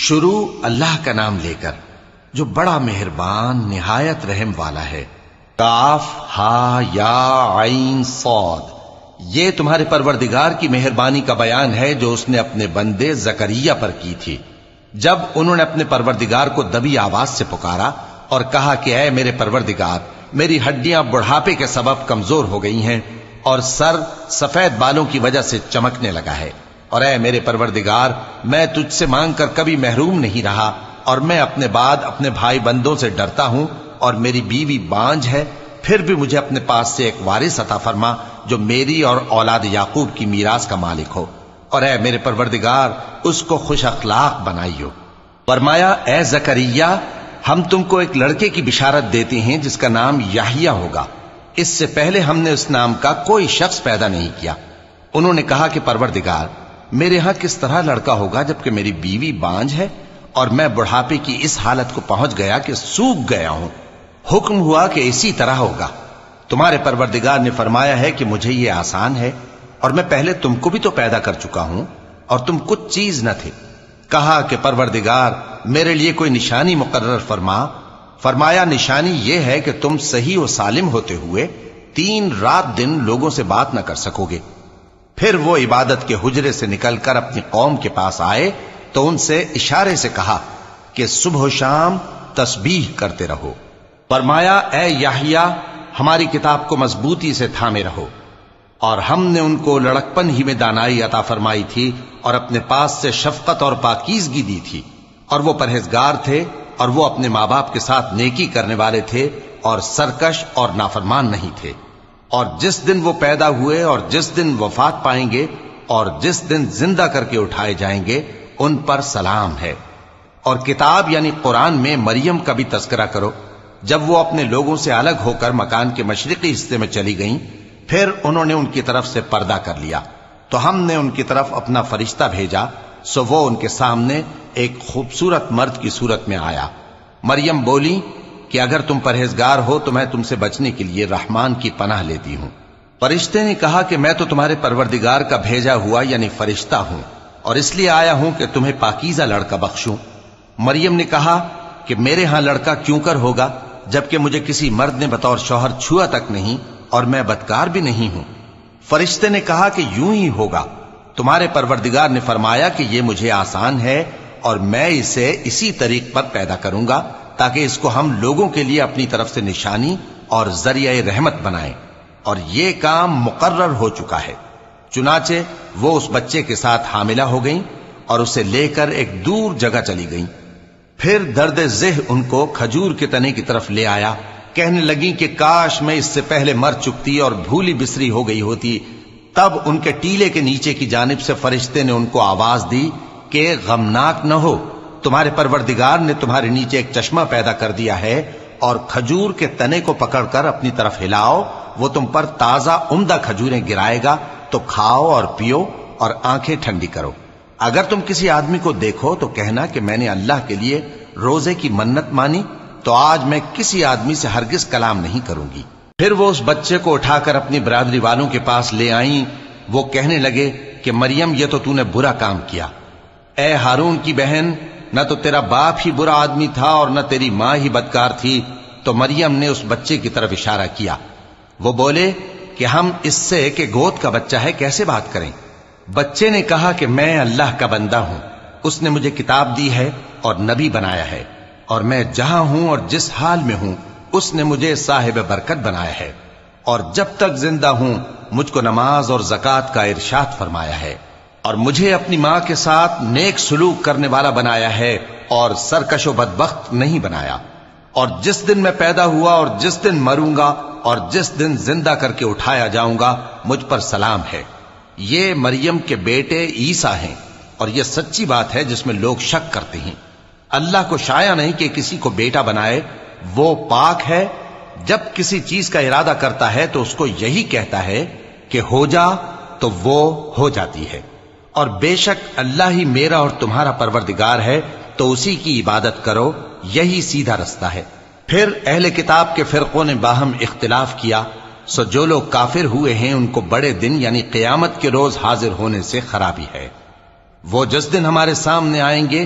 شروع اللہ کا نام لے کر جو بڑا مہربان نہایت رحم والا ہے۔ کاف ہا یا عین صاد، یہ تمہارے پروردگار کی مہربانی کا بیان ہے جو اس نے اپنے بندے زکریا پر کی تھی جب انہوں نے اپنے پروردگار کو دبی آواز سے پکارا اور کہا کہ اے میرے پروردگار، میری ہڈیاں بڑھاپے کے سبب کمزور ہو گئی ہیں اور سر سفید بالوں کی وجہ سے چمکنے لگا ہے، اور اے میرے پروردگار، میں تجھ سے مانگ کر کبھی محروم نہیں رہا، اور میں اپنے بعد اپنے بھائی بندوں سے ڈرتا ہوں، اور میری بیوی بانجھ ہے، پھر بھی مجھے اپنے پاس سے ایک وارث عطا فرما جو میری اور اولاد یعقوب کی میراث کا مالک ہو، اور اے میرے پروردگار اس کو خوش اخلاق بنائیو۔ فرمایا اے زکریا، ہم تم کو ایک لڑکے کی بشارت دیتے ہیں جس کا نام یحییٰ ہوگا، اس سے پہلے ہم نے اس نام کا کوئی شخص پیدا نہیں کیا۔ انہوں نے کہا کہ پروردگار، میرے ہاں کس طرح لڑکا ہوگا جبکہ میری بیوی بانجھ ہے اور میں بڑھاپے کی اس حالت کو پہنچ گیا کہ سوکھ گیا ہوں؟ حکم ہوا کہ اسی طرح ہوگا۔ تمہارے پروردگار نے فرمایا ہے کہ مجھے یہ آسان ہے، اور میں پہلے تم کو بھی تو پیدا کر چکا ہوں اور تم کچھ چیز نہ تھے۔ کہا کہ پروردگار، میرے لیے کوئی نشانی مقرر فرما۔ فرمایا نشانی یہ ہے کہ تم صحیح و سالم ہوتے ہوئے 3 رات دن لوگوں سے بات نہ کر سکو گے۔ پھر وہ عبادت کے حجرے سے نکل کر اپنی قوم کے پاس آئے تو ان سے اشارے سے کہا کہ صبح و شام تسبیح کرتے رہو۔ فرمایا اے یحییٰ، ہماری کتاب کو مضبوطی سے تھامے رہو، اور ہم نے ان کو لڑکپن ہی میں دانائی عطا فرمائی تھی اور اپنے پاس سے شفقت اور پاکیزگی دی تھی، اور وہ پرہیزگار تھے اور وہ اپنے ماں باپ کے ساتھ نیکی کرنے والے تھے اور سرکش اور نافرمان نہیں تھے۔ اور جس دن وہ پیدا ہوئے اور جس دن وفات پائیں گے اور جس دن زندہ کر کے اٹھائے جائیں گے ان پر سلام ہے۔ اور کتاب یعنی قرآن میں مریم کا بھی تذکرہ کرو، جب وہ اپنے لوگوں سے الگ ہو کر مکان کے مشرقی حصے میں چلی گئیں، پھر انہوں نے ان کی طرف سے پردہ کر لیا تو ہم نے ان کی طرف اپنا فرشتہ بھیجا، سو وہ ان کے سامنے ایک خوبصورت مرد کی صورت میں آیا۔ مریم بولی کہ اگر تم پرہیزگار ہو تو میں تم سے بچنے کے لیے رحمان کی پناہ لیتی ہوں۔ فرشتے نے کہا کہ میں تو تمہارے پروردگار کا بھیجا ہوا یعنی فرشتہ ہوں، اور اس لیے آیا ہوں کہ تمہیں پاکیزہ لڑکا بخشوں۔ مریم نے کہا کہ میرے ہاں لڑکا کیوں کر ہوگا جبکہ مجھے کسی مرد نے بطور شوہر چھوا تک نہیں اور میں بدکار بھی نہیں ہوں۔ فرشتے نے کہا کہ یوں ہی ہوگا۔ تمہارے پروردگار نے فرمایا کہ یہ مجھے آسان ہے اور میں اسے اسی طریق پر پیدا کروں گا تاکہ اس کو ہم لوگوں کے لیے اپنی طرف سے نشانی اور ذریعہ رحمت بنائیں، اور یہ کام مقرر ہو چکا ہے۔ چنانچہ وہ اس بچے کے ساتھ حاملہ ہو گئیں اور اسے لے کر ایک دور جگہ چلی گئیں۔ پھر درد ذہ ان کو کھجور کے تنے کی طرف لے آیا، کہنے لگی کہ کاش میں اس سے پہلے مر چکتی اور بھولی بسری ہو گئی ہوتی۔ تب ان کے ٹیلے کے نیچے کی جانب سے فرشتے نے ان کو آواز دی کہ غمناک نہ ہو، تمہارے پروردگار نے تمہارے نیچے ایک چشمہ پیدا کر دیا ہے، اور کھجور کے تنے کو پکڑ کر اپنی طرف ہلاؤ، وہ تم پر تازہ عمدہ کھجوریں گرائے گا، تو کھاؤ اور پیو اور آنکھیں ٹھنڈی کرو۔ اگر تم کسی آدمی کو دیکھو تو کہنا کہ میں نے اللہ کے لیے روزے کی منت مانی، تو آج میں کسی آدمی سے ہرگز کلام نہیں کروں گی۔ پھر وہ اس بچے کو اٹھا کر اپنی برادری والوں کے پاس لے آئیں۔ وہ کہنے لگے کہ مریم، یہ تو نے برا کام کیا۔ اے ہارون کی بہن، نہ تو تیرا باپ ہی برا آدمی تھا اور نہ تیری ماں ہی بدکار تھی۔ تو مریم نے اس بچے کی طرف اشارہ کیا۔ وہ بولے کہ ہم اس سے کہ گود کا بچہ ہے کیسے بات کریں؟ بچے نے کہا کہ میں اللہ کا بندہ ہوں، اس نے مجھے کتاب دی ہے اور نبی بنایا ہے، اور میں جہاں ہوں اور جس حال میں ہوں اس نے مجھے صاحب برکت بنایا ہے، اور جب تک زندہ ہوں مجھ کو نماز اور زکوٰۃ کا ارشاد فرمایا ہے، اور مجھے اپنی ماں کے ساتھ نیک سلوک کرنے والا بنایا ہے اور سرکش و بدبخت نہیں بنایا، اور جس دن میں پیدا ہوا اور جس دن مروں گا اور جس دن زندہ کر کے اٹھایا جاؤں گا مجھ پر سلام ہے۔ یہ مریم کے بیٹے عیسیٰ ہیں، اور یہ سچی بات ہے جس میں لوگ شک کرتے ہیں۔ اللہ کو شایع نہیں کہ کسی کو بیٹا بنائے، وہ پاک ہے۔ جب کسی چیز کا ارادہ کرتا ہے تو اس کو یہی کہتا ہے کہ ہو جا، تو وہ ہو جاتی ہے۔ اور بے شک اللہ ہی میرا اور تمہارا پروردگار ہے، تو اسی کی عبادت کرو، یہی سیدھا رستہ ہے۔ پھر اہل کتاب کے فرقوں نے باہم اختلاف کیا، سو جو لوگ کافر ہوئے ہیں ان کو بڑے دن یعنی قیامت کے روز حاضر ہونے سے خرابی ہے۔ وہ جس دن ہمارے سامنے آئیں گے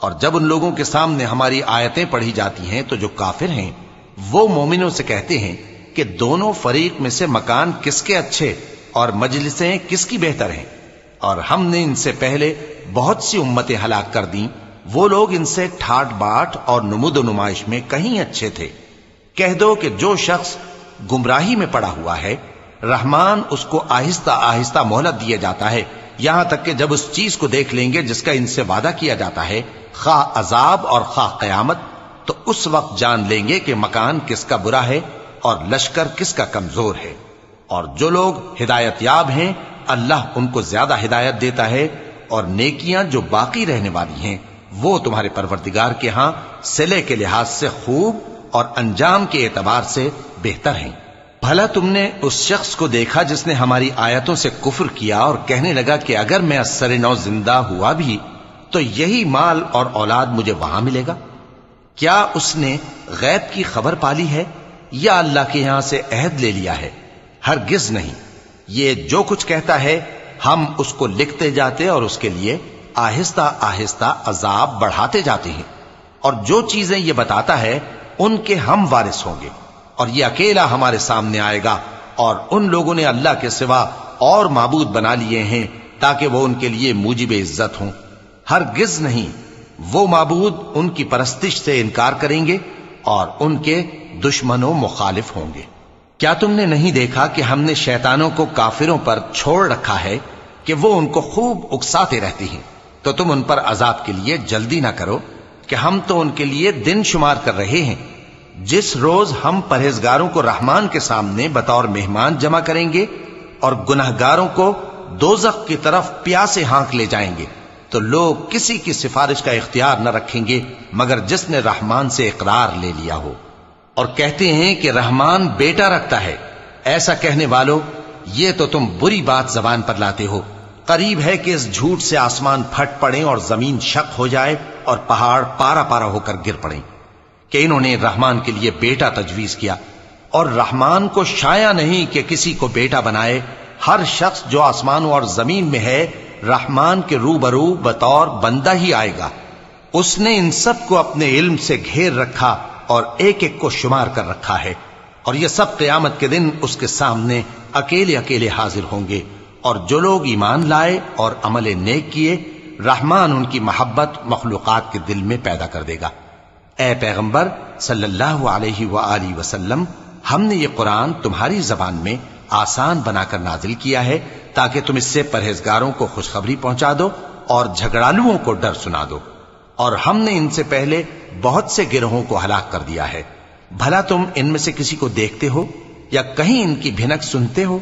اور جب ان لوگوں کے سامنے ہماری آیتیں پڑھی جاتی ہیں تو جو کافر ہیں وہ مومنوں سے کہتے ہیں کہ دونوں فریق میں سے مکان کس کے اچھے اور مجلسیں کس کی بہتر ہیں، اور ہم نے ان سے پہلے بہت سی امتیں ہلاک کر دیں، وہ لوگ ان سے ٹھاٹ باٹ اور نمود و نمائش میں کہیں اچھے تھے۔ کہہ دو کہ جو شخص گمراہی میں پڑا ہوا ہے، رحمان اس کو آہستہ آہستہ مہلت دیا جاتا ہے، یہاں تک کہ جب اس چیز کو دیکھ لیں گے جس کا ان سے وعدہ کیا جاتا ہے، خواہ عذاب اور خواہ قیامت، تو اس وقت جان لیں گے کہ مکان کس کا برا ہے اور لشکر کس کا کمزور ہے۔ اور جو لوگ ہدایت یاب ہیں اللہ ان کو زیادہ ہدایت دیتا ہے، اور نیکیاں جو باقی رہنے والی ہیں وہ تمہارے پروردگار کے ہاں صلے کے لحاظ سے خوب اور انجام کے اعتبار سے بہتر ہیں۔ بھلا تم نے اس شخص کو دیکھا جس نے ہماری آیتوں سے کفر کیا اور کہنے لگا کہ اگر میں ازسر نو زندہ ہوا بھی تو یہی مال اور اولاد مجھے وہاں ملے گا؟ کیا اس نے غیب کی خبر پالی ہے یا اللہ کے یہاں سے عہد لے لیا ہے؟ ہرگز نہیں، یہ جو کچھ کہتا ہے ہم اس کو لکھتے جاتے اور اس کے لیے آہستہ آہستہ عذاب بڑھاتے جاتے ہیں، اور جو چیزیں یہ بتاتا ہے ان کے ہم وارث ہوں گے، اور یہ اکیلا ہمارے سامنے آئے گا، اور ان لوگوں نے اللہ کے سوا اور معبود بنا لیے ہیں تاکہ وہ ان کے لیے موجب عزت ہوں۔ ہرگز نہیں، وہ معبود ان کی پرستش سے انکار کریں گے اور ان کے دشمن و مخالف ہوں گے۔ کیا تم نے نہیں دیکھا کہ ہم نے شیطانوں کو کافروں پر چھوڑ رکھا ہے کہ وہ ان کو خوب اکساتے رہتی ہیں؟ تو تم ان پر عذاب کے لیے جلدی نہ کرو کہ ہم تو ان کے لیے دن شمار کر رہے ہیں، جس روز ہم پرہیزگاروں کو رحمان کے سامنے بطور مہمان جمع کریں گے اور گناہگاروں کو دوزخ کی طرف پیاسے ہانک لے جائیں گے، تو لوگ کسی کی سفارش کا اختیار نہ رکھیں گے مگر جس نے رحمان سے اقرار لے لیا ہو۔ اور کہتے ہیں کہ رحمان بیٹا رکھتا ہے، ایسا کہنے والوں یہ تو تم بری بات زبان پر لاتے ہو۔ قریب ہے کہ اس جھوٹ سے آسمان پھٹ پڑیں اور زمین شق ہو جائے اور پہاڑ پارا پارا ہو کر گر پڑیں کہ انہوں نے رحمان کے لیے بیٹا تجویز کیا، اور رحمان کو شایع نہیں کہ کسی کو بیٹا بنائے۔ ہر شخص جو آسمانوں اور زمین میں ہے رحمان کے روبرو بطور بندہ ہی آئے گا۔ اس نے ان سب کو اپنے علم سے گھیر رکھا اور ایک ایک کو شمار کر رکھا ہے، اور یہ سب قیامت کے دن اس کے سامنے اکیلے اکیلے حاضر ہوں گے۔ اور جو لوگ ایمان لائے اور عمل نیک کیے رحمان ان کی محبت مخلوقات کے دل میں پیدا کر دے گا۔ اے پیغمبر صلی اللہ علیہ وآلہ وسلم، ہم نے یہ قرآن تمہاری زبان میں آسان بنا کر نازل کیا ہے تاکہ تم اس سے پرہیزگاروں کو خوشخبری پہنچا دو اور جھگڑالوؤں کو ڈر سنا دو، اور ہم نے ان سے پہلے بہت سے گروہوں کو ہلاک کر دیا ہے۔ بھلا تم ان میں سے کسی کو دیکھتے ہو یا کہیں ان کی بھنک سنتے ہو؟